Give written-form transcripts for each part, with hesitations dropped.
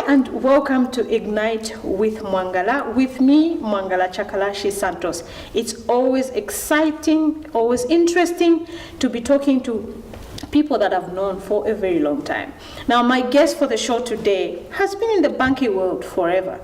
and welcome to Ignite with Mwangala. With me, Mwangala Chakalashi Santos. It's always exciting, always interesting to be talking to people that I've known for a very long time. Now, my guest for the show today has been in the banking world forever.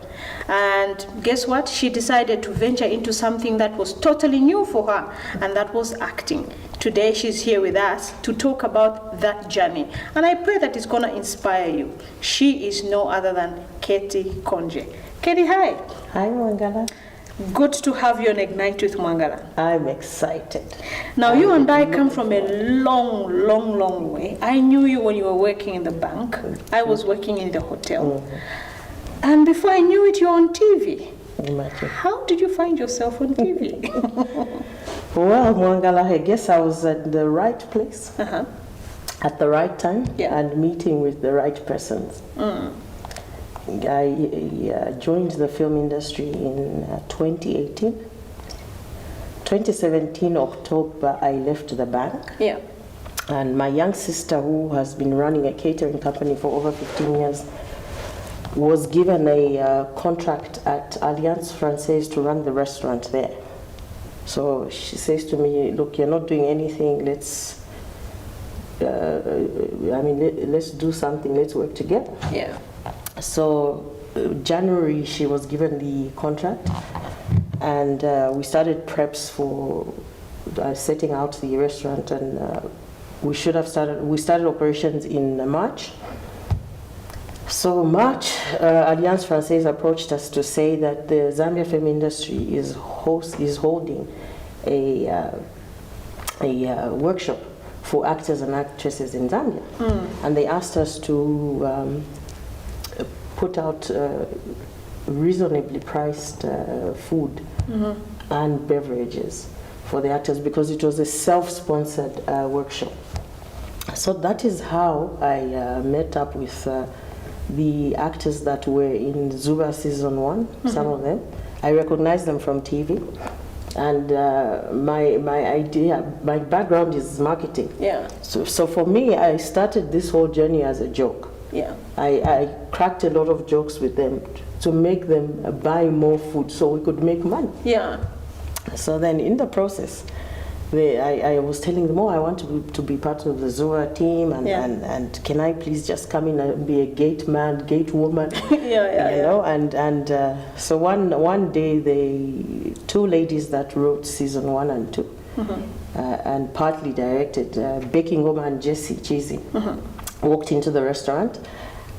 And guess what? She decided to venture into something that was totally new for her, and that was acting. Today, she's here with us to talk about that journey. And I pray that it's going to inspire you. She is no other than Kettykhonje. Ketty, hi. Hi, Mwangala. Good to have you on Ignite with Mwangala. I'm excited. Now, you and I come from a long way. I knew you when you were working in the bank. I was working in the hotel. And before I knew it, you were on TV. Imagine. How did you find yourself on TV? Well, Mwangala, I guess I was at the right place at the right time and meeting with the right persons. I joined the film industry in 2018. 2017, October, I left the bank. Yeah. And my young sister, who has been running a catering company for over 15 years, was given a contract at Alliance Francaise to run the restaurant there. So she says to me, look, you're not doing anything, let's do something, let's work together. Yeah. So January, she was given the contract, and we started preps for setting out the restaurant, and we started operations in March. So March, Alliance Francaise approached us to say that the Zambia film industry is holding a workshop for actors and actresses in Zambia, and they asked us to put out reasonably priced food and beverages for the actors, because it was a self-sponsored workshop. So that is how I met up with the actors that were in Zuba season 1, some of them. I recognized them from TV. And my background is marketing. Yeah. So for me, I started this whole journey as a joke. Yeah. I cracked a lot of jokes with them to make them buy more food so we could make money. Yeah. So then in the process, I was telling them, I want to be part of the Zuba team, and can I please just come in and be a gate man, gate woman? You know, and so one day, the two ladies that wrote season 1 and 2 and partly directed, Becky Ngoma and Jessie Cheesy, walked into the restaurant,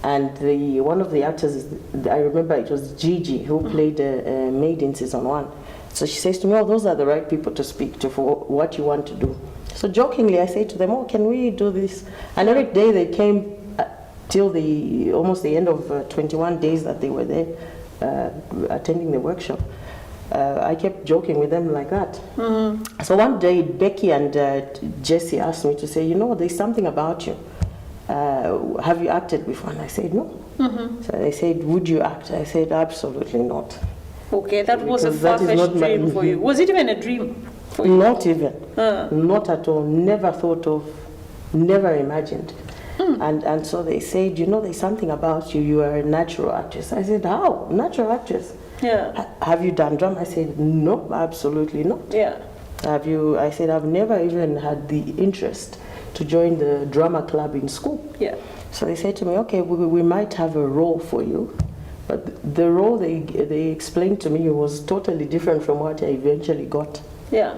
and one of the actors, I remember it was Gigi, who played a maid in season 1. So she says to me, those are the right people to speak to for what you want to do. So jokingly, I say to them, can we do this? And every day they came till almost the end of 21 days that they were there attending the workshop. I kept joking with them like that. So one day, Becky and Jessie asked me to say, there's something about you. Have you acted before? And I said, no. So they said, would you act? I said, absolutely not. Okay, that was a far-fetched dream for you. Was it even a dream for you? Not even. Not at all. Never thought of, never imagined. And so they said, there's something about you. You are a natural actress. I said, how? Natural actress? Yeah. Have you done drama? I said, no, absolutely not. Yeah. Have you? I said, I've never even had the interest to join the drama club in school. Yeah. So they said to me, okay, we might have a role for you. But the role they explained to me was totally different from what I eventually got. Yeah.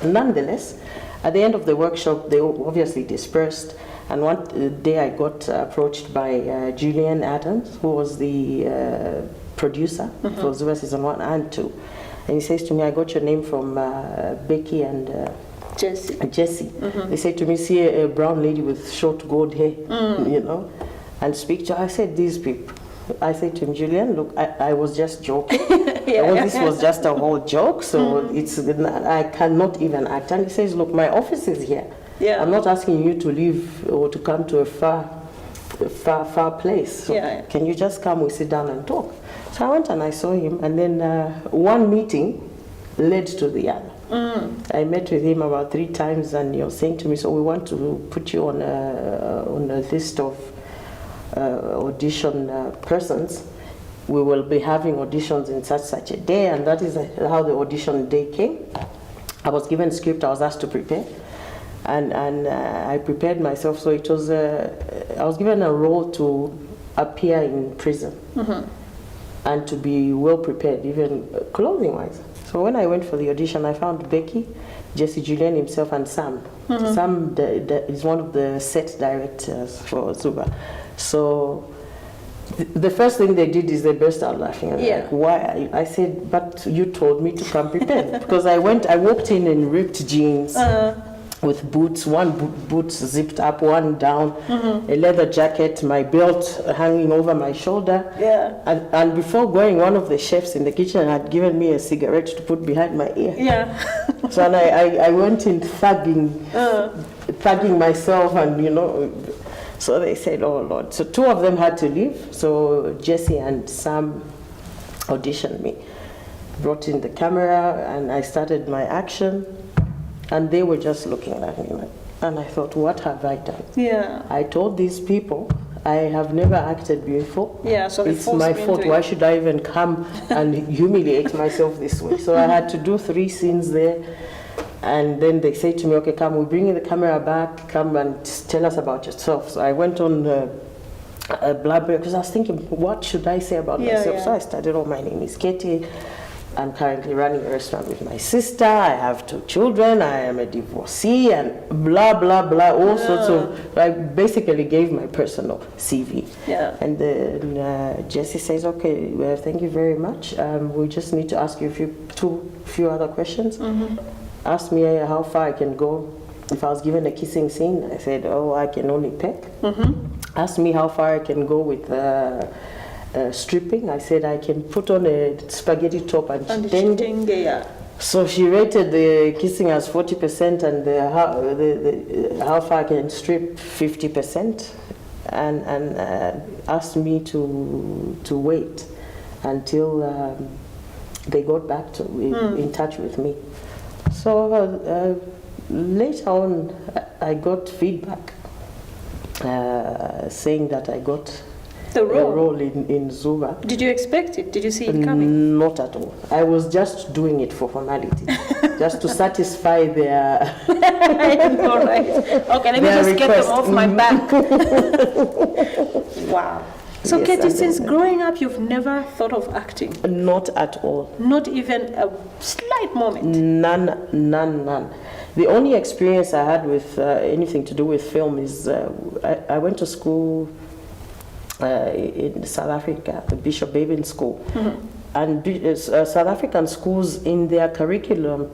Nonetheless, at the end of the workshop, they obviously dispersed. And one day I got approached by Julian Adams, who was the producer for Zuba season 1 and 2. And he says to me, I got your name from Becky and Jessie. They said to me, see a brown lady with short gold hair, and speak to her. I said, these people. I said to him, Julian, look, I was just joking. This was just a whole joke, so I cannot even act. And he says, look, my office is here. Yeah. I'm not asking you to leave or to come to a far place. So can you just come, we sit down and talk? So I went and I saw him, and then one meeting led to the other. I met with him about 3 times, and he was saying to me, so we want to put you on a list of audition persons. We will be having auditions in such a day, and that is how the audition day came. I was given a script I was asked to prepare, and I prepared myself. So it was I was given a role to appear in prison and to be well prepared, even clothing wise. So when I went for the audition, I found Becky, Jesse Julian himself, and Sam. Sam is one of the set directors for Zuba. So the first thing they did is they burst out laughing. And like, why? I said, but you told me to come prepared. Because I walked in ripped jeans with boots, one boot zipped up, one down, a leather jacket, my belt hanging over my shoulder. Yeah. And before going, one of the chefs in the kitchen had given me a cigarette to put behind my ear. Yeah. So and I went in thugging myself, and so they said, oh Lord. So two of them had to leave. So Jesse and Sam auditioned me, brought in the camera, and I started my action. And they were just looking at me, and I thought, what have I done? Yeah. I told these people I have never acted before. Yeah, so it's my fault. Why should I even come and humiliate myself this way? So I had to do 3 scenes there, and then they say to me, okay, come, we're bringing the camera back. Come and tell us about yourself. So I went on a blabber because I was thinking, what should I say about myself? Yeah. So I started, oh, my name is Ketty. I'm currently running a restaurant with my sister. I have 2 children. I am a divorcee, and blah, blah, blah, all sorts of, I basically gave my personal CV. Yeah. And then Jesse says, okay, well, thank you very much. We just need to ask you a few other questions. Asked me how far I can go if I was given a kissing scene. I said, oh, I can only peck. Asked me how far I can go with stripping. I said I can put on a spaghetti top and chitenge. Yeah. So she rated the kissing as 40% and the how far I can strip 50%, and asked me to wait until they got back to in touch with me. So later on, I got feedback saying that I got the role in Zuba. Did you expect it? Did you see it coming? Not at all. I was just doing it for formality, just to satisfy their. All right. Okay, let me just get them off my back. Wow. So, yes, Ketty, since growing up, you've never thought of acting? Not at all. Not even a slight moment? None. The only experience I had with anything to do with film is I went to school in South Africa, the Bishop Babin School. And South African schools, in their curriculum,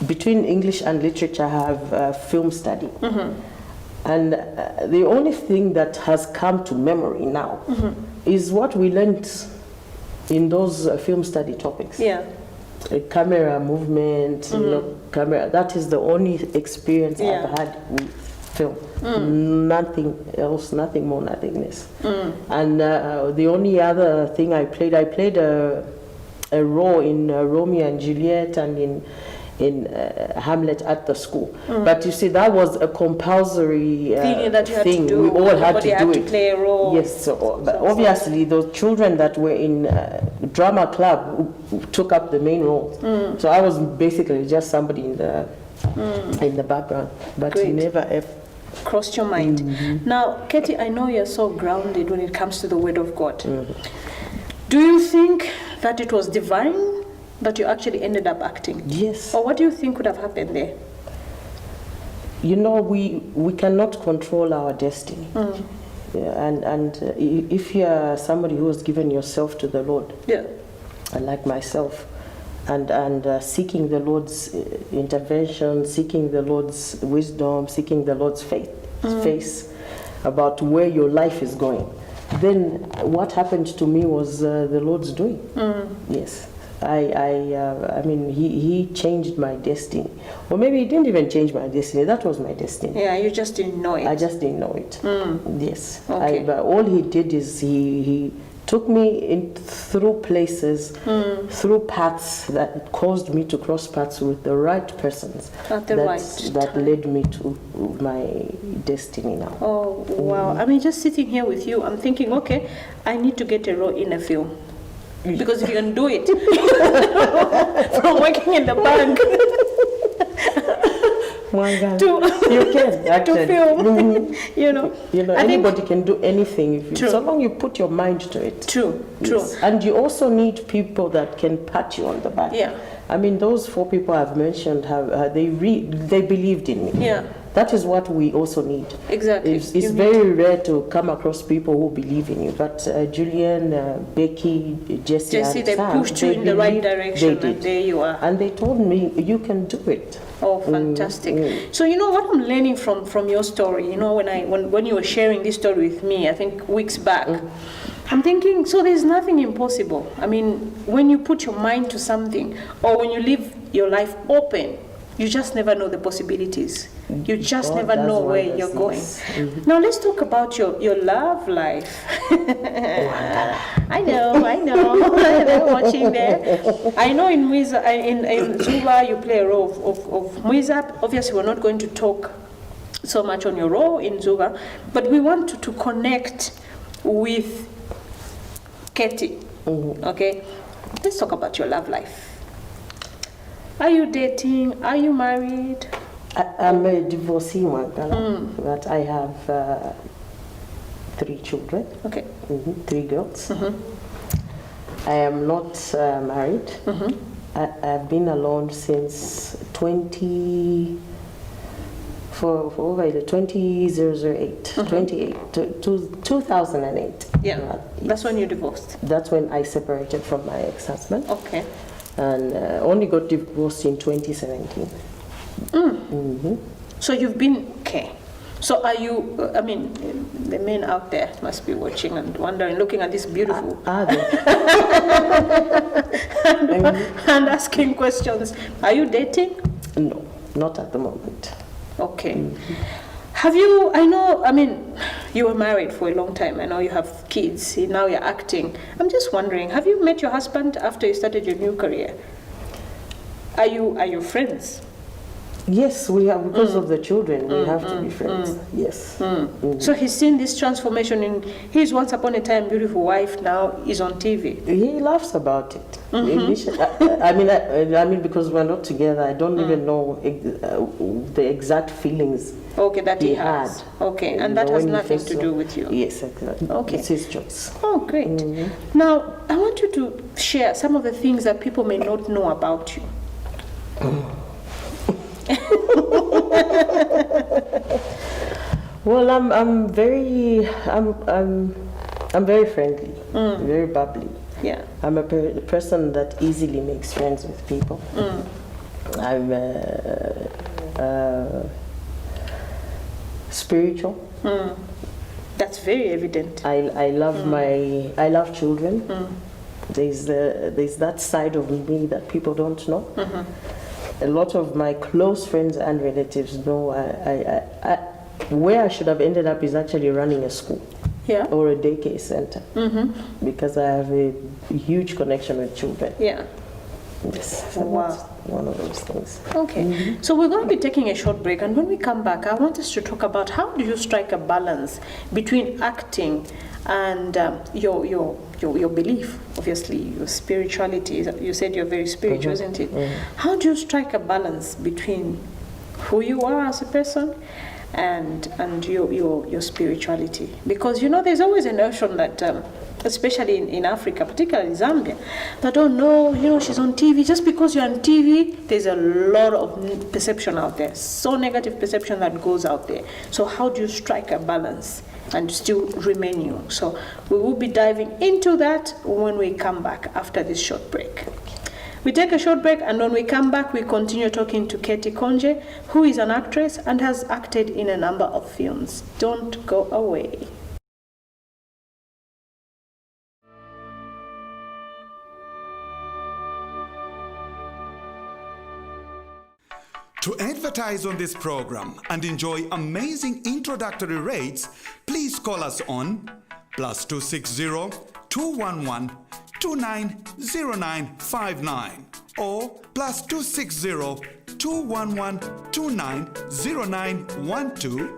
between English and literature, have film study. And the only thing that has come to memory now is what we learned in those film study topics. Yeah. Camera movement, camera. That is the only experience I've had with film. Nothing else, nothing more, nothing less. And the only other thing I played a role in Romeo and Juliet and in Hamlet at the school. But you see, that was a compulsory thing that you had to do. We all had to do it. Play a role. Yes, but obviously those children that were in drama club took up the main roles. So I was basically just somebody in the background, but never ever crossed your mind. Now, Ketty, I know you're so grounded when it comes to the Word of God. Do you think that it was divine that you actually ended up acting? Yes. Or what do you think could have happened there? You know, we cannot control our destiny. And if you are somebody who has given yourself to the Lord, like myself, and seeking the Lord's intervention, seeking the Lord's wisdom, seeking the Lord's face about where your life is going, then what happened to me was the Lord's doing. Yes. I mean, he changed my destiny. Or maybe he didn't even change my destiny. That was my destiny. Yeah, you just didn't know it. I just didn't know it. Yes. Okay. But all he did is he took me through places, through paths that caused me to cross paths with the right persons. At the right that time. led me to my destiny now. Oh, wow. I mean, just sitting here with you, I'm thinking, okay, I need to get a role in a film. Because if you can do it from working in the bank you can actually. to film, you know. Anybody can do anything if you, so long you put your mind to it. True. And you also need people that can pat you on the back. Yeah. I mean, those 4 people I've mentioned, they believed in me. Yeah. That is what we also need. Exactly. It's very rare to come across people who believe in you. But Julian, Becky, Jessie, and they Sam, pushed you in the right direction, they did. and there you are. And they told me, you can do it. Oh, fantastic. So, what I'm learning from your story, when you were sharing this story with me, I think weeks back, I'm thinking, so there's nothing impossible. I mean, when you put your mind to something, or when you leave your life open, you just never know the possibilities. You just never know where you're going. Now let's talk about your love life. I know. I'm watching there. I know in Zuba you play a role of Muiza. Obviously, we're not going to talk so much on your role in Zuba, but we want to connect with Ketty. Okay, let's talk about your love life. Are you dating? Are you married? I'm a divorcee, but I have 3 children. Okay. 3 girls. I am not married. I've been alone since 2008. 2008. Yeah, that's when you divorced. That's when I separated from my ex-husband. Okay. And only got divorced in 2017. So you've been, okay. So are you, I mean, the men out there must be watching and wondering, looking at this beautiful. and asking questions. Are you dating? No, not at the moment. Okay. Have you, I mean, you were married for a long time. I know you have kids. Now you're acting. I'm just wondering, have you met your husband after you started your new career? Are you friends? Yes, we have, because of the children, we have to be friends. Yes. So he's seen this transformation in his once upon a time beautiful wife, now is on TV. He laughs about it. I mean, because we're not together, I don't even know the exact feelings. Okay, that he had. has. Okay, and that has nothing to do with you. Yes, exactly. Okay. It's his choice. Oh, great. Now, I want you to share some of the things that people may not know about you. Well, I'm very friendly, very bubbly. Yeah. I'm a person that easily makes friends with people. I'm spiritual. That's very evident. I love children. There's that side of me that people don't know. A lot of my close friends and relatives know where I should have ended up is actually running a school. Yeah. Or a daycare center. Because I have a huge connection with children. Yeah. Yes. So wow. That's one of those things. Okay. So we're going to be taking a short break, and when we come back, I want us to talk about how do you strike a balance between acting and your belief, obviously your spirituality. You said you're very spiritual, isn't it? How do you strike a balance between who you are as a person and your spirituality? Because there's always a notion that especially in Africa, particularly Zambia, that she's on TV. Just because you're on TV, there's a lot of perception out there, so negative perception that goes out there. So how do you strike a balance and still remain you? So we will be diving into that when we come back after this short break. We take a short break, and when we come back, we continue talking to Kettykhonje, who is an actress and has acted in a number of films. Don't go away. To advertise on this program and enjoy amazing introductory rates, please call us on +260 211 290959 or +260 211 290912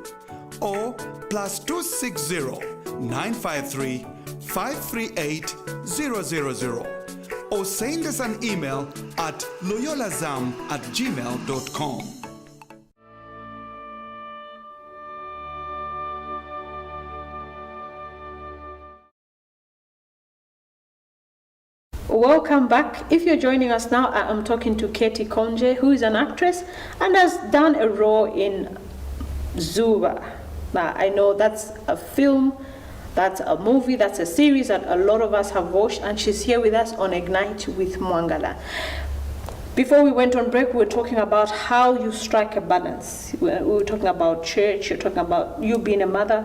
or +260 953 538 000 or send us an email at loyolazam@gmail.com. Welcome back. If you're joining us now, I am talking to Kettykhonje, who is an actress and has done a role in Zuba. Now, I know that's a film, that's a movie, that's a series that a lot of us have watched, and she's here with us on Ignite with Mwangala. Before we went on break, we were talking about how you strike a balance. We were talking about church, you're talking about you being a mother.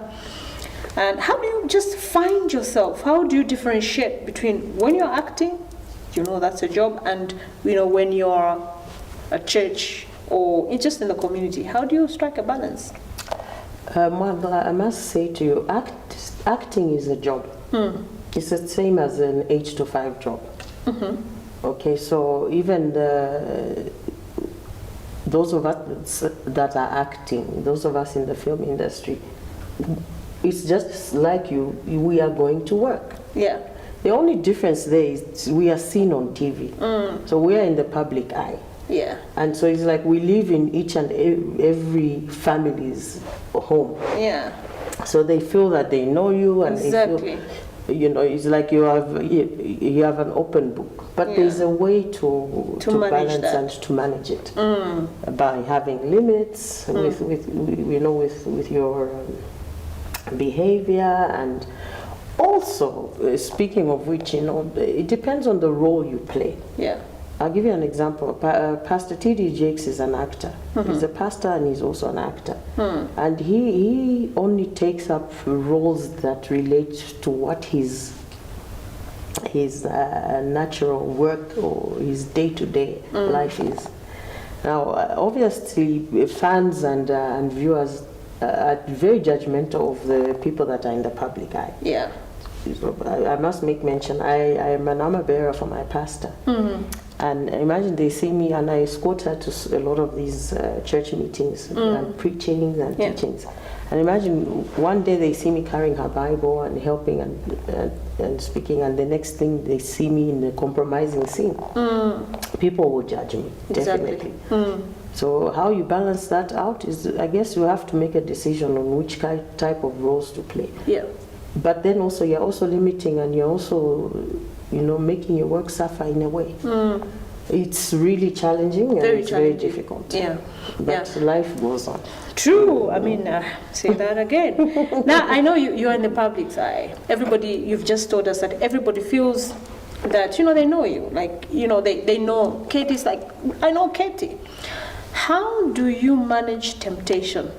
And how do you just find yourself? How do you differentiate between when you're acting, you know that's a job, and you know when you're a church or just in the community? How do you strike a balance? I must say to you, acting is a job. It's the same as an 8 to 5 job. Okay, so even those of us that are acting, those of us in the film industry, it's just like you, we are going to work. Yeah. The only difference there is we are seen on TV. So we are in the public eye. Yeah. And so it's like we live in each and every family's home. Yeah. So they feel that they know you, and exactly. They feel, you know, it's like you have an open book. But there's a way to balance that and to manage it by having limits with your behavior. And also, speaking of which, you know, it depends on the role you play. Yeah. I'll give you an example. Pastor T.D. Jakes is an actor. He's a pastor and he's also an actor. And he only takes up roles that relate to what his natural work or his day-to-day life is. Now, obviously, fans and viewers are very judgmental of the people that are in the public eye. Yeah. So I must make mention, I am an armor bearer for my pastor. And imagine they see me and I escort her to a lot of these church meetings and preachings and teachings. And imagine one day they see me carrying her Bible and helping and speaking, and the next thing they see me in a compromising scene. People will judge me, definitely. So how you balance that out is, I guess you have to make a decision on which type of roles to play. Yeah. But then also you're also limiting, and you're also, you know, making your work suffer in a way. It's really challenging and it's very difficult. Yeah. But life goes on. True. I mean, say that again. Now, I know you're in the public eye. Everybody, you've just told us that everybody feels that, you know, they know you. Like, you know, they know Ketty's like, I know Ketty. How do you manage temptation?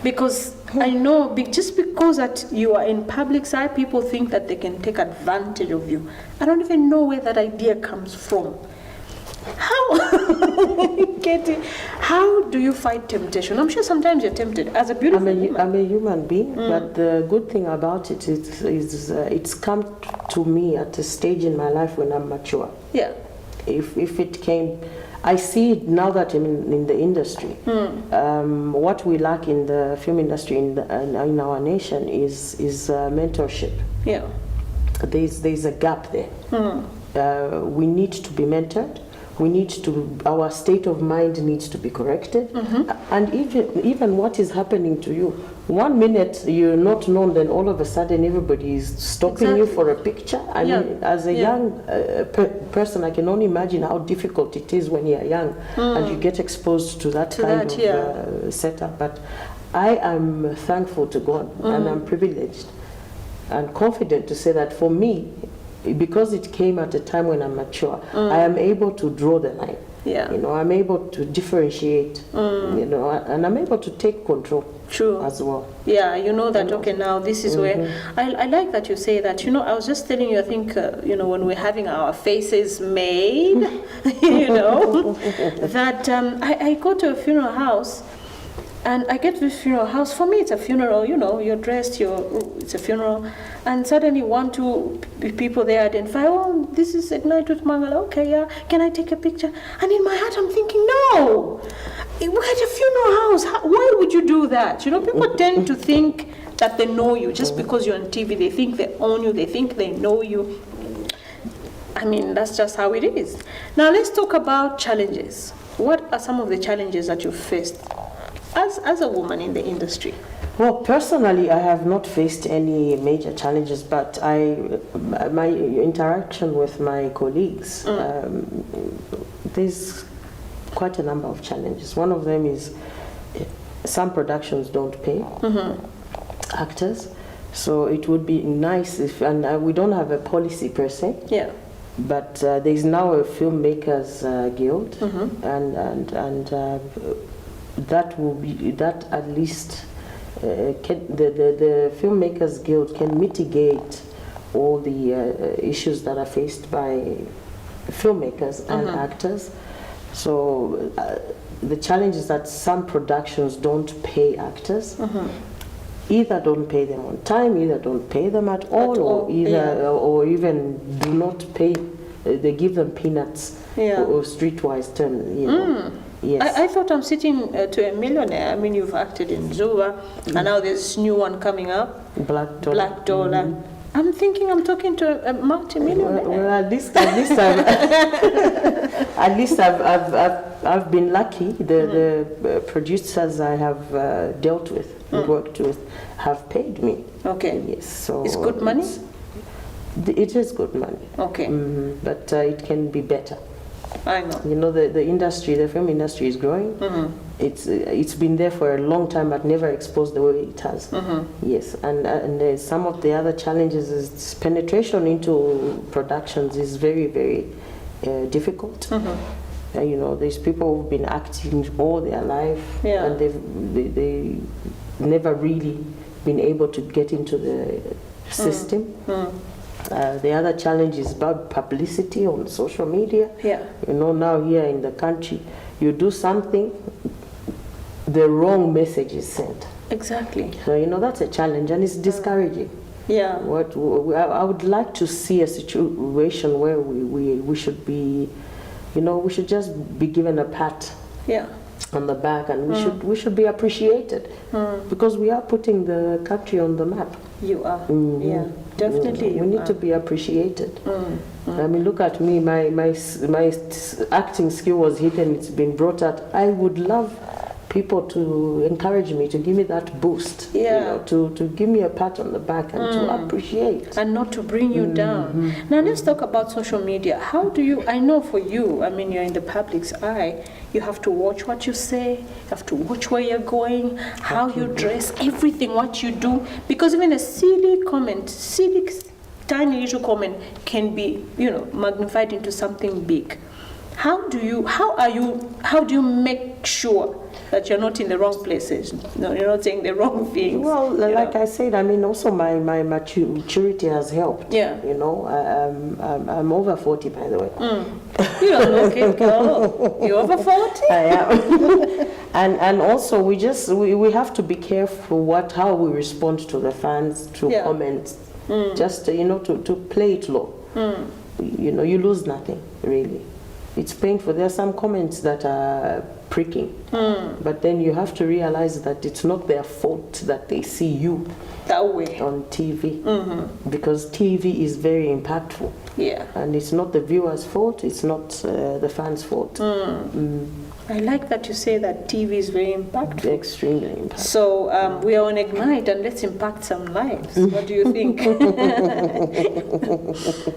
Because I know just because that you are in public side, people think that they can take advantage of you. I don't even know where that idea comes from. How, Ketty, how do you fight temptation? I'm sure sometimes you're tempted as a beautiful woman. I'm a human being, but the good thing about it is it's come to me at a stage in my life when I'm mature. Yeah. If it came, I see it now that I'm in the industry. What we lack in the film industry in our nation is mentorship. Yeah. There's a gap there. We need to be mentored. Our state of mind needs to be corrected. And even what is happening to you, 1 minute you're not known, then all of a sudden everybody is stopping you for a picture. I mean, as a young person, I can only imagine how difficult it is when you're young and you get exposed to that kind of setup. But I am thankful to God and I'm privileged and confident to say that for me, because it came at a time when I'm mature, I am able to draw the line. Yeah. You know, I'm able to differentiate, you know, and I'm able to take control as well. Yeah, you know that, okay, now this is where, I like that you say that, you know, I was just telling you, I think, you know, when we're having our faces made, you know, that I go to a funeral house And I get to this funeral house. For me, it's a funeral. You know, you're dressed. It's a funeral, and suddenly one, two people there identify. Oh, this is Ignite with Mwangala. Okay, yeah. Can I take a picture? And in my heart, I'm thinking, no. We're at a funeral house. Why would you do that? You know, people tend to think that they know you just because you're on TV. They think they own you. They think they know you. I mean, that's just how it is. Now, let's talk about challenges. What are some of the challenges that you've faced as a woman in the industry? Well, personally, I have not faced any major challenges, but my interaction with my colleagues, there's quite a number of challenges. One of them is some productions don't pay actors, so it would be nice if, and we don't have a policy per se. Yeah. But there's now a filmmakers guild, and that will be that at least the filmmakers guild can mitigate all the issues that are faced by filmmakers and actors. So the challenge is that some productions don't pay actors. Either don't pay them on time, either don't pay them at all, or even do not pay. They give them peanuts, or streetwise term. You know. Yes. I thought I'm sitting to a millionaire. I mean, you've acted in Zuba, and now there's this new one coming up, Black Dollor. Black Dollor. I'm thinking I'm talking to a multi-millionaire. Well, at least I've been lucky. The producers I have dealt with, worked with, have paid me. Okay. Yes. So it's good money. It is good money. Okay. But it can be better. I know. You know, the industry, the film industry is growing. It's been there for a long time, but never exposed the way it has. Yes, and some of the other challenges is penetration into productions is very, very difficult. You know, there's people who've been acting all their life, and they never really been able to get into the system. The other challenge is about publicity on social media. You know, now here in the country, you do something, the wrong message is sent. Exactly. So, you know, that's a challenge, and it's discouraging. I would like to see a situation where we should be, you know, we should just be given a pat on the back, and we should be appreciated because we are putting the country on the map. You are. Yeah, definitely. We need to be appreciated. I mean, look at me. My acting skill was hidden. It's been brought out. I would love people to encourage me, to give me that boost. You know, to give me a pat on the back and to appreciate. And not to bring you down. Now let's talk about social media. How do you, I know for you, I mean, you're in the public's eye, you have to watch what you say, you have to watch where you're going, how you dress, everything, what you do. Because even a silly comment, tiny little comment can be, you know, magnified into something big. How do you make sure that you're not in the wrong places? No, you're not saying the wrong things. Well, like I said, I mean, also my maturity has helped. You know, I'm over 40, by the way. You don't look it, girl. You're over 40? I am. and also, we have to be careful how we respond to the fans, to comments. Just, you know, to play it low. You know, you lose nothing, really. It's painful. There are some comments that are pricking, but then you have to realize that it's not their fault that they see you that way on TV, because TV is very impactful. And it's not the viewer's fault. It's not the fans' fault. I like that you say that TV is very impactful. Extremely impactful. So we are on Ignite, and let's impact some lives. What do you think?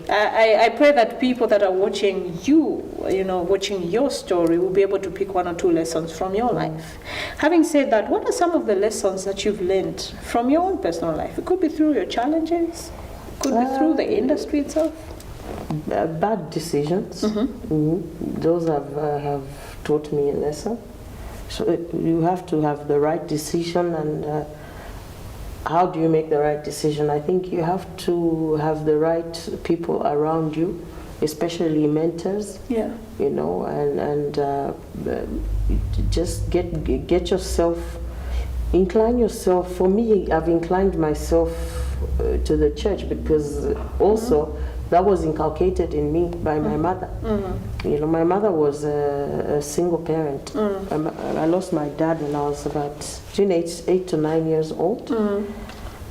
I pray that people that are watching you, you know, watching your story, will be able to pick one or two lessons from your life. Having said that, what are some of the lessons that you've learned from your own personal life? It could be through your challenges, it could be through the industry itself. Bad decisions. Those have taught me a lesson. So you have to have the right decision, and how do you make the right decision? I think you have to have the right people around you, especially mentors. You know, and just get yourself Incline yourself. For me, I've inclined myself to the church because also that was inculcated in me by my mother. You know, my mother was a single parent. I lost my dad when I was about between 8 to 9 years old.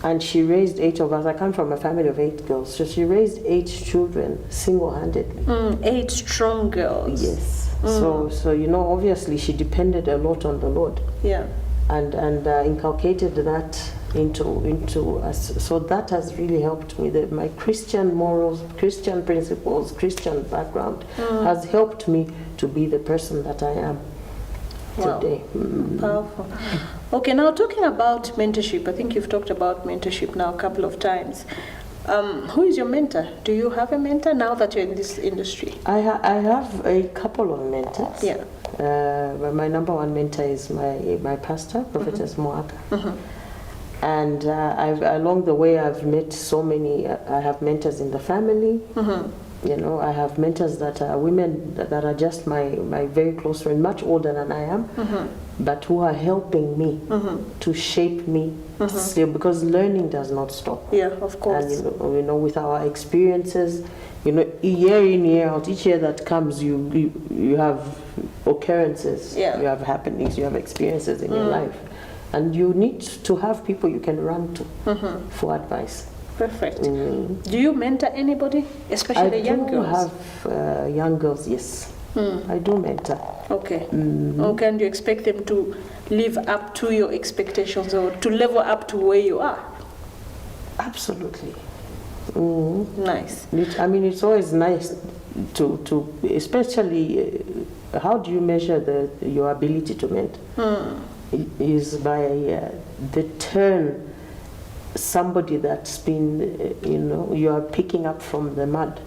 And she raised 8 of us. I come from a family of 8 girls. So she raised 8 children single-handedly. 8 strong girls. Yes. So you know, obviously she depended a lot on the Lord. Yeah. And inculcated that into us. So that has really helped me. My Christian morals, Christian principles, Christian background has helped me to be the person that I am today. Powerful. Okay, now talking about mentorship, I think you've talked about mentorship now a couple of times. Who is your mentor? Do you have a mentor now that you're in this industry? I have a couple of mentors. Yeah. My number one mentor is my pastor, Prophetess Moaka. And along the way, I've met so many. I have mentors in the family. You know, I have mentors that are women that are just my very close friend, much older than I am, but who are helping me to shape me still, because learning does not stop. Yeah, of course. And you know, with our experiences, you know, year in, year out, each year that comes, you have occurrences, you have happenings, you have experiences in your life, and you need to have people you can run to for advice. Perfect. Do you mentor anybody, especially young girls? I do have young girls, yes. I do mentor. Okay. Okay, and you expect them to live up to your expectations or to level up to where you are? Absolutely. Nice. I mean, it's always nice to especially, how do you measure your ability to mentor? It is by the turn somebody that's been, you know, you are picking up from the mud,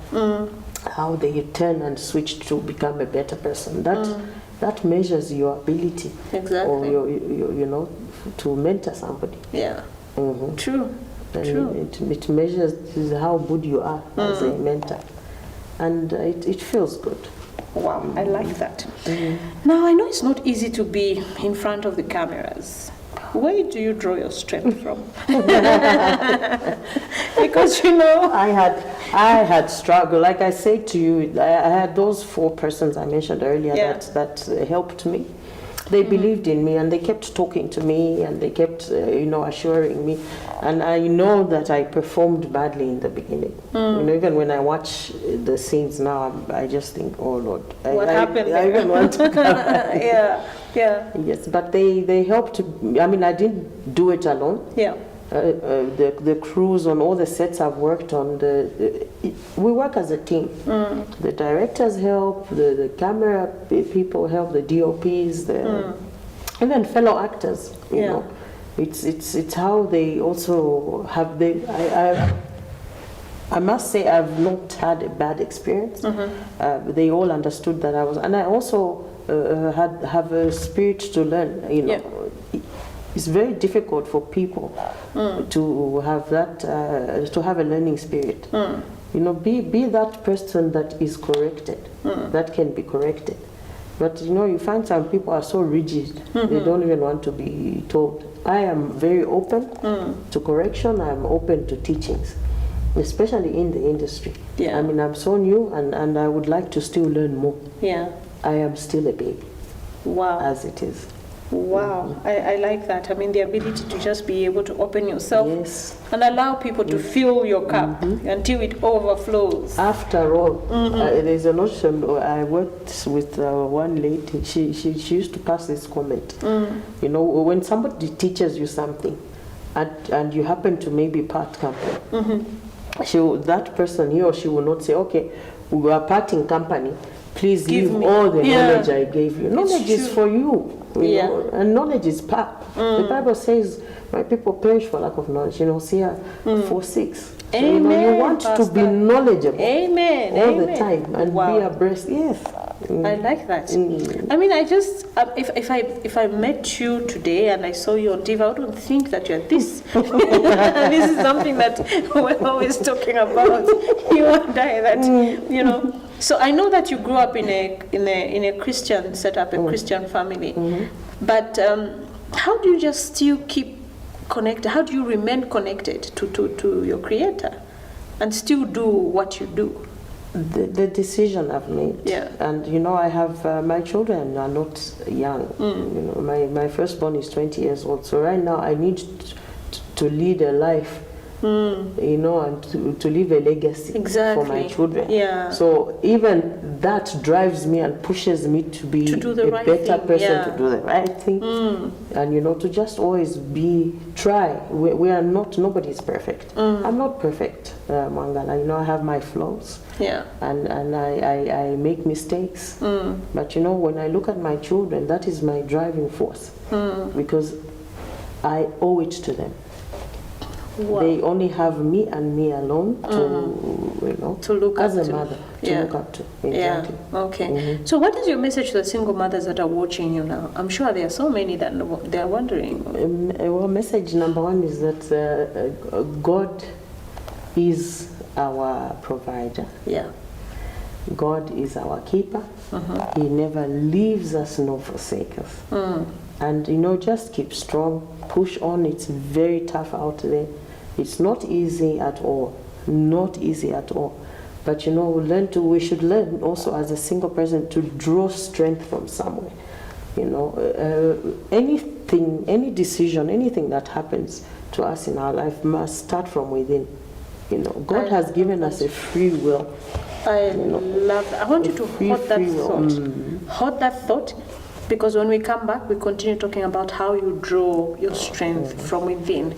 how they turn and switch to become a better person. That measures your ability, or your, you know, to mentor somebody. Yeah. True. True. It measures how good you are as a mentor, and it feels good. Wow, I like that. Now, I know it's not easy to be in front of the cameras. Where do you draw your strength from? Because, you know, I had struggle. Like I said to you, I had those 4 persons I mentioned earlier that helped me. They believed in me, and they kept talking to me, and they kept, you know, assuring me. And I know that I performed badly in the beginning. You know, even when I watch the scenes now, I just think, oh Lord, what happened there? I even want to cry. Yeah. Yes, but they helped. I mean, I didn't do it alone. Yeah. The crews on all the sets I've worked on, we work as a team. The directors help, the camera people help, the DOPs, and then fellow actors. You know, it's how they also have. I must say I've not had a bad experience. They all understood that I was, and I also have a spirit to learn. You know. It's very difficult for people to have that, to have a learning spirit. You know, be that person that is corrected, that can be corrected. But you know, you find some people are so rigid, they don't even want to be told. I am very open to correction, I'm open to teachings, especially in the industry. I mean, I'm so new, and I would like to still learn more. I am still a baby, as it is. Wow, I like that. I mean, the ability to just be able to open yourself and allow people to fill your cup until it overflows. After all, there's a notion. I worked with one lady. She used to pass this comment. You know, when somebody teaches you something, and you happen to maybe part company, that person, he or she will not say, "Okay, we are parting company. Please give me all the knowledge I gave you." Knowledge is for you. You know, and knowledge is power. The Bible says, "My people perish for lack of knowledge." You know, see 4:6. So, you know, you want to be knowledgeable all the time and be abreast. Yes. I like that. I mean, I just, if I met you today and I saw you on TV, I wouldn't think that you're this. This is something that we're always talking about. You and I, that, you know. So I know that you grew up in a Christian setup, a Christian family. But how do you just still keep connected? How do you remain connected to your creator and still do what you do? The decision I've made. Yeah. And I have my children are not young. My firstborn is 20 years old. So right now I need to lead a life, and to leave a legacy for my children. Yeah. So even that drives me and pushes me to be a better person, to do the right thing, and to just always try. We are not, nobody is perfect. I'm not perfect, Mangala. I have my flaws. Yeah. And I make mistakes. But when I look at my children, that is my driving force, because I owe it to them. Wow. They only have me and me alone to look as a mother to look up to. Exactly. Yeah. Okay. So what is your message to the single mothers that are watching you now? I'm sure there are so many that they are wondering. Well, message number one is that God is our provider. Yeah. God is our keeper. He never leaves us nor forsakes us. And just keep strong, push on. It's very tough out there. It's not easy at all. Not easy at all. But we should learn also as a single person to draw strength from somewhere. Anything, any decision, anything that happens to us in our life must start from within. God has given us a free will. I love that. I want you to hold that thought. Hold that thought, because when we come back, we continue talking about how you draw your strength from within.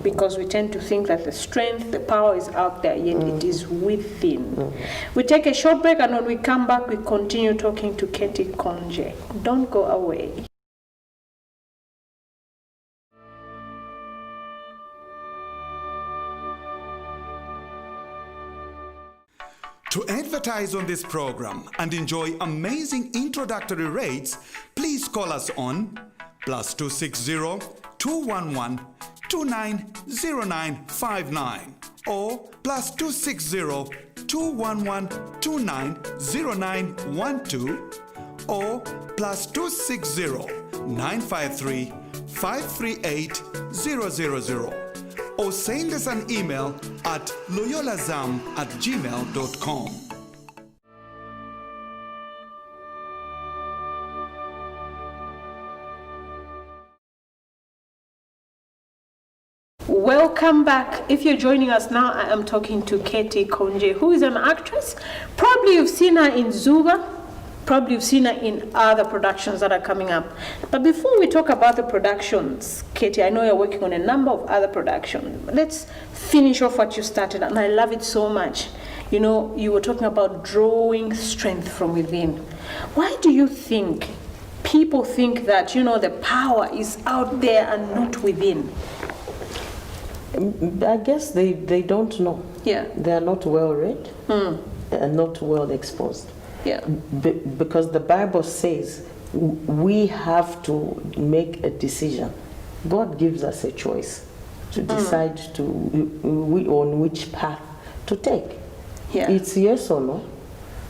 Because we tend to think that the strength, the power is out there, yet it is within. We take a short break, and when we come back, we continue talking to Kettykhonje. Don't go away. To advertise on this program and enjoy amazing introductory rates, please call us on +260 211 290959 or +260 211 290912 or +260 953 538 000. Or send us an email at loyolazam@gmail.com. Welcome back. If you're joining us now, I am talking to Kettykhonje, who is an actress. Probably you've seen her in Zuba. Probably you've seen her in other productions that are coming up. But before we talk about the productions, Ketty, I know you're working on a number of other productions. Let's finish off what you started, and I love it so much. You were talking about drawing strength from within. Why do you think people think that, the power is out there and not within? I guess they don't know. Yeah. They are not well read and not well exposed. Yeah. Because the Bible says we have to make a decision. God gives us a choice to decide on which path to take. Yeah. It's yes or no.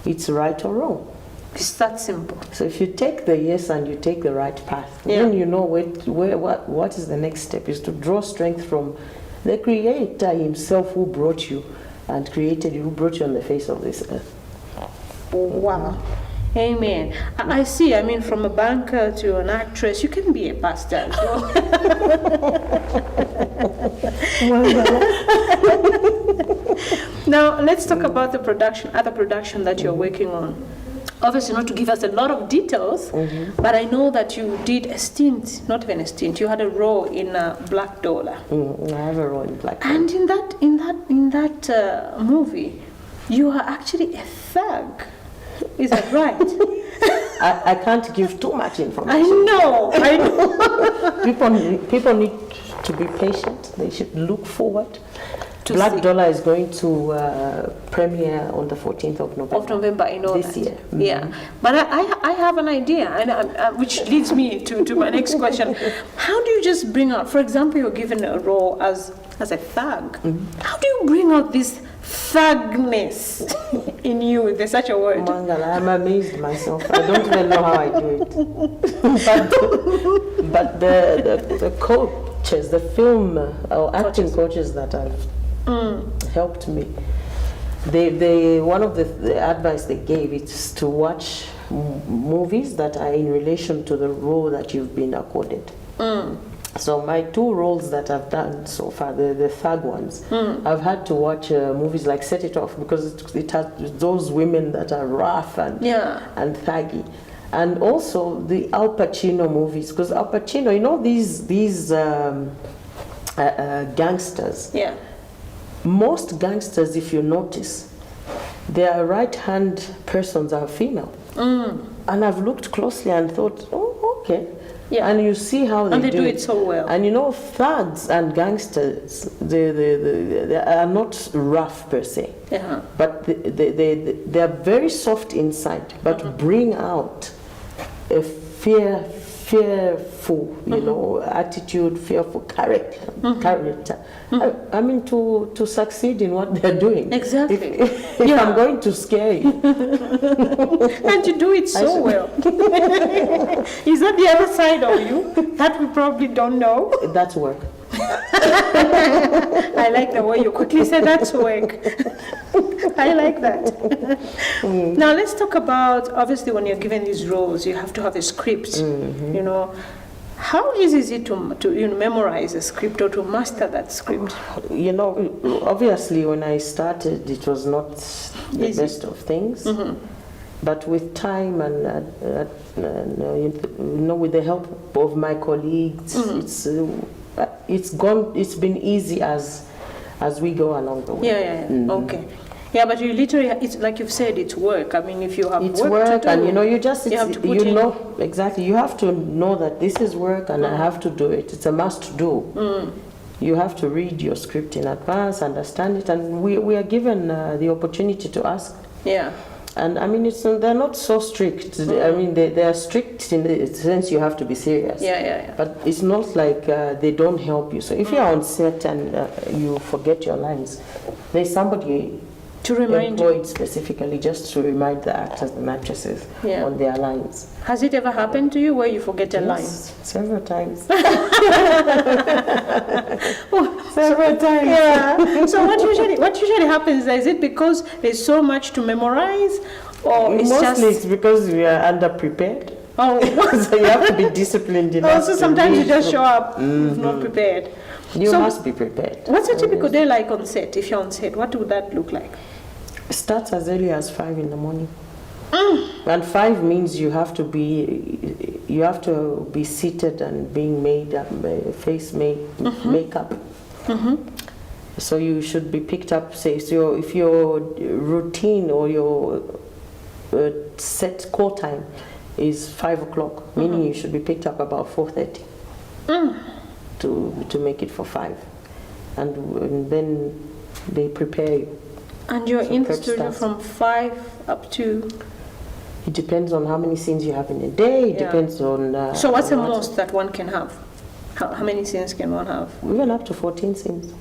It's right or wrong. It's that simple. So if you take the yes and you take the right path, then you know what is the next step, is to draw strength from the Creator Himself, who brought you and created you, who brought you on the face of this earth. Wow. Amen. I see. I mean, from a banker to an actress, you can be a pastor as well. Now, let's talk about the other production that you're working on. Obviously, not to give us a lot of details, but I know that you did a stint, not even a stint, you had a role in Black Dollor. I have a role in Black Dollor. And in that movie, you are actually a thug. Is that right? I can't give too much information. I know. People need to be patient. They should look forward. Black Dollor is going to premiere on the 14th of November. Of November, this year. Yeah, but I have an idea, and which leads me to my next question. How do you just bring out, for example, you're given a role as a thug. How do you bring out this thugness in you. There's such a word. Mwangala, I'm amazed myself. I don't even know how I do it. but the coaches, the film or acting coaches that have helped me, they one of the advice they gave is to watch movies that are in relation to the role that you've been accorded. So my 2 roles that I've done so far, the thug ones, I've had to watch movies like Set It Off, because it has those women that are rough and thuggy. And also the Al Pacino movies, because Al Pacino, you know, these gangsters. Yeah. Most gangsters, if you notice, their right-hand persons are female. And I've looked closely and thought, oh, okay. Yeah. And you see how they do it so well. And you know, thugs and gangsters, they are not rough per se, but they are very soft inside, but bring out a fearful, you know, attitude, fearful character. I mean, to succeed in what they're doing. Exactly. If I'm going to scare you. And you do it so well. Is that the other side of you that we probably don't know? That's work. I like the way you quickly say that's work. I like that. Now let's talk about, obviously when you're given these roles, you have to have a script, you know. How easy is it to memorize a script or to master that script? You know, obviously when I started, it was not the best of things. But with time and you know, with the help of my colleagues, it's been easy as we go along the way. Okay. Yeah, but you literally, it's like you've said, it's work. I mean, if you have work to do, and you know, you have to put in. Know exactly. You have to know that this is work, and I have to do it. It's a must do. You have to read your script in advance, understand it, and we are given the opportunity to ask. Yeah. And I mean, they're not so strict. I mean, they are strict in the sense you have to be serious. But it's not like they don't help you. So if you're on set and you forget your lines, there's somebody to remind employed specifically just to remind the actors and actresses on their lines. Has it ever happened to you where you forget a line? Several times. Several times. Yeah. So what usually happens? Is it because there's so much to memorize, or mostly it's because we are underprepared? Oh, so you have to be disciplined enough. Also, sometimes you just show up not prepared. You must be prepared. What's a typical day like on set? If you're on set, what would that look like? It starts as early as 5 in the morning. And 5 means you have to be seated and being made up, face made, makeup. So you should be picked up. Say, so if your routine or your set call time is 5 o'clock, meaning you should be picked up about 4:30 to make it for 5, and then they prepare you. And you're in the studio from 5 up to? It depends on how many scenes you have in a day. It depends on. So what's the most that one can have? How many scenes can one have? Even up to 14 scenes.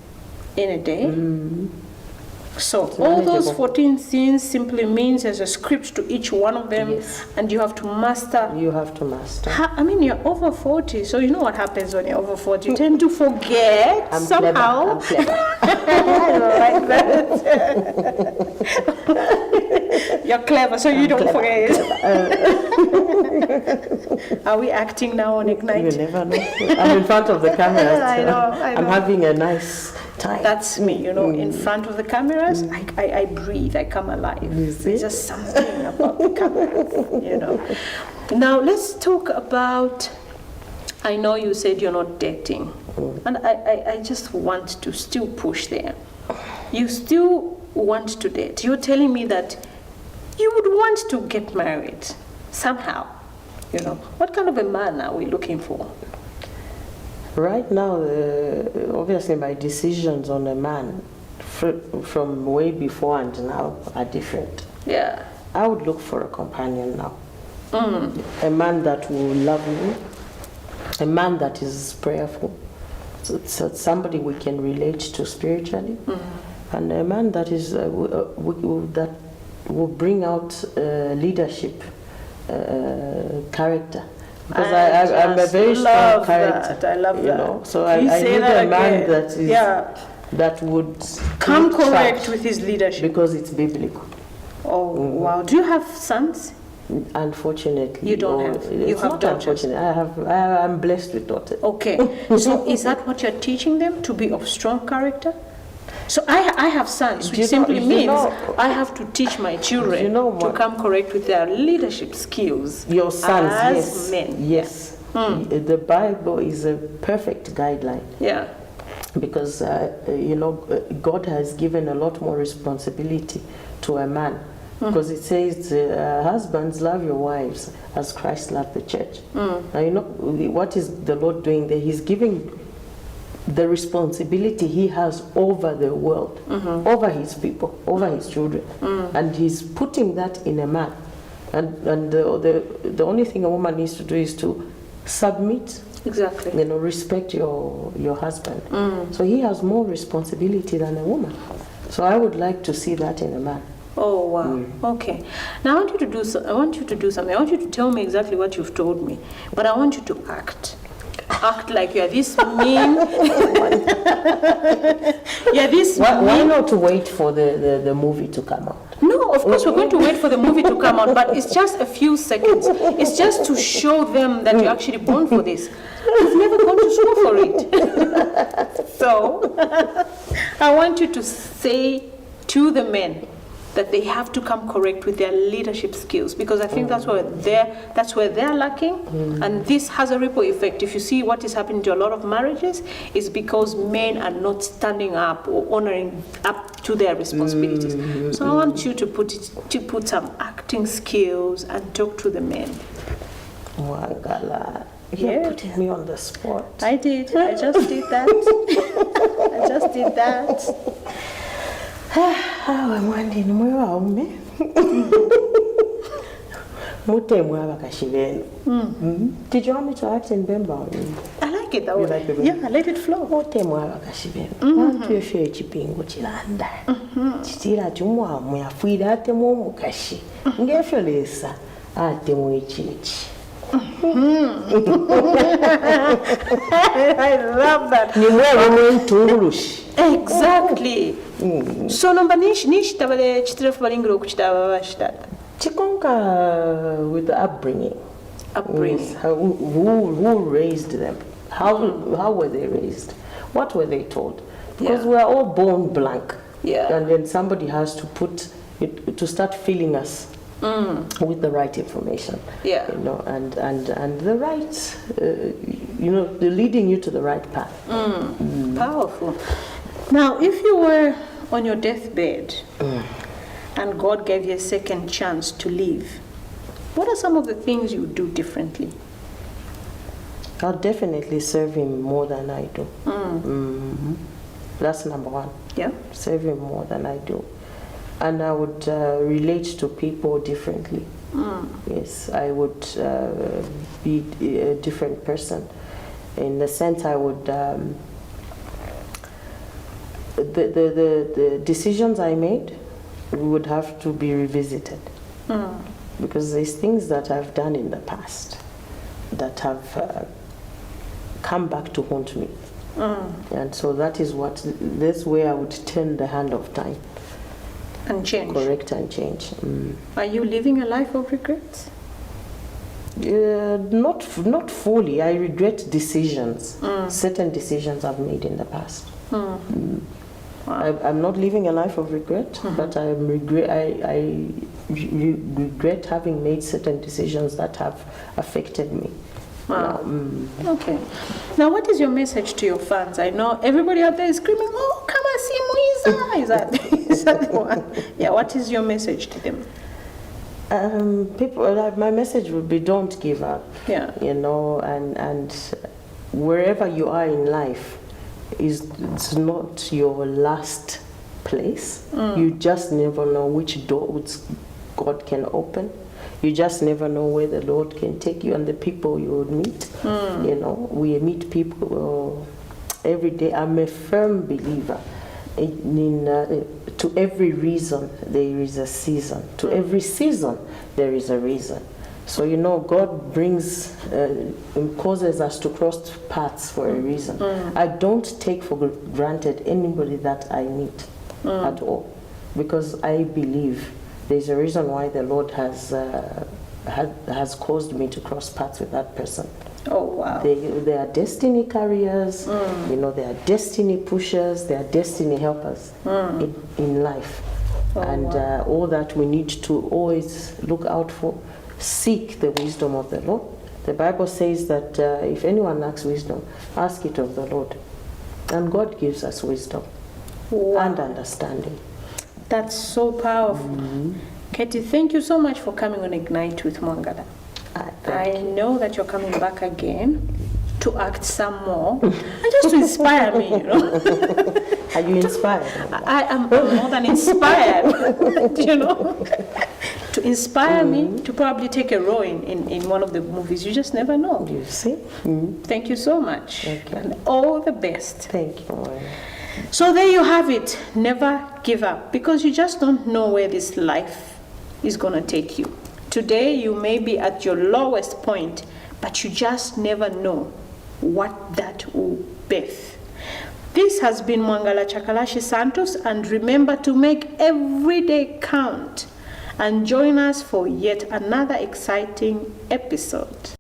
In a day? So all those 14 scenes simply means there's a script to each one of them, and you have to master. You have to master. I mean, you're over 40, so you know what happens when you're over 40. You tend to forget somehow. Clever. I don't like that. You're clever, so you don't forget. Are we acting now on Ignite? You never know. I'm in front of the cameras. I know. I'm having a nice time. That's me, you know, in front of the cameras, I breathe, I come alive. There's just something about the cameras, you know. Now, let's talk about, I know you said you're not dating, and I just want to still push there. You still want to date. You're telling me that you would want to get married somehow, you know. What kind of a man are we looking for? Right now, obviously my decisions on a man from way before and now are different. Yeah. I would look for a companion now. A man that will love me, a man that is prayerful, so somebody we can relate to spiritually, and a man that is that will bring out leadership character. Because I'm a very strong character. I love that. You know, so I need a man that is that would come correct with his leadership because it's biblical. Oh wow! Do you have sons? Unfortunately, you don't have. You have daughters. I'm blessed with daughters. Okay, so is that what you're teaching them, to be of strong character? So I have sons, which simply means I have to teach my children to come correct with their leadership skills. Your sons, as men. Yes. The Bible is a perfect guideline. Yeah. Because God has given a lot more responsibility to a man. Because it says, husbands, love your wives as Christ loved the church. Now, you know, what is the Lord doing there? He's giving the responsibility he has over the world, over his people, over his children. And he's putting that in a man. And the only thing a woman needs to do is to submit. Exactly. You know, respect your husband. So he has more responsibility than a woman. So I would like to see that in a man. Oh wow. Okay. Now I want you to do something. I want you to tell me exactly what you've told me, but I want you to act like you're this mean. You're this why not to wait for the movie to come out? No, of course we're going to wait for the movie to come out, but it's just a few seconds. It's just to show them that you're actually born for this. You've never gone to school for it. So I want you to say to the men that they have to come correct with their leadership skills, because I think that's where they're lacking, and this has a ripple effect. If you see what is happening to a lot of marriages, it's because men are not standing up or honoring up to their responsibilities. So I want you to put some acting skills and talk to the men. Wangala, you're putting me on the spot. I did. I just did that. I just did that. Mwandi ni mwe waume mute mwe abakashibenu. Did you want me to act in Bemba? I like it that way. Like it? Yeah, I let it flow. Mute mwe abakashibenu bantu yefye ekipingo kiranda kitira tumwa mwe afuira ate mu mukashi ngefyo lesa ate mu ekichi. I love that. Ni mwe mwenturushi. Exactly. So number nish tabale chitrefu balingiro kuchitaba bashita. Chikonka with the upbringing. Yes, who raised them? How were they raised? What were they taught? Because we are all born blank. Yeah. And then somebody has to start filling us with the right information. Yeah. You know, and the right, the leading you to the right path. Powerful. Now, if you were on your deathbed and God gave you a second chance to live, what are some of the things you would do differently? I'll definitely serve him more than I do. That's number one. Yeah. Serve him more than I do. And I would relate to people differently. Yes, I would be a different person. In the sense I would... The decisions I made would have to be revisited. Because there's things that I've done in the past that have come back to haunt me. And so that's where I would turn the hand of time. And change. Correct and change. Are you living a life of regrets? Not fully. I regret decisions, certain decisions I've made in the past. Wow. I'm not living a life of regret, but I regret having made certain decisions that have affected me. Wow. Okay. Now, what is your message to your fans? I know everybody out there is screaming, "Oh, come and see Moisa!" Is that the one? Yeah. What is your message to them? My message would be: don't give up. Yeah. You know, and wherever you are in life, it's not your last place. You just never know which doors God can open. You just never know where the Lord can take you and the people you would meet. You know, we meet people every day. I'm a firm believer to every reason there is a season. To every season there is a reason. So God brings, causes us to cross paths for a reason. I don't take for granted anybody that I meet at all, because I believe there's a reason why the Lord has caused me to cross paths with that person. Oh wow! They are destiny carriers. They are destiny pushers. They are destiny helpers in life, all that we need to always look out for. Seek the wisdom of the Lord. The Bible says that if anyone lacks wisdom, ask it of the Lord. And God gives us wisdom and understanding. That's so powerful. Ketty, thank you so much for coming on Ignite with Mwangala. I know that you're coming back again to act some more and just to inspire me, Are you inspired? I am more than inspired, to inspire me to probably take a role in one of the movies. You just never know. You see? Thank you so much. Okay. And all the best. Thank you. So there you have it. Never give up, because you just don't know where this life is going to take you. Today you may be at your lowest point, but you just never know what that will birth. This has been Mwangala Chakalashi Santos, and remember to make every day count and join us for yet another exciting episode.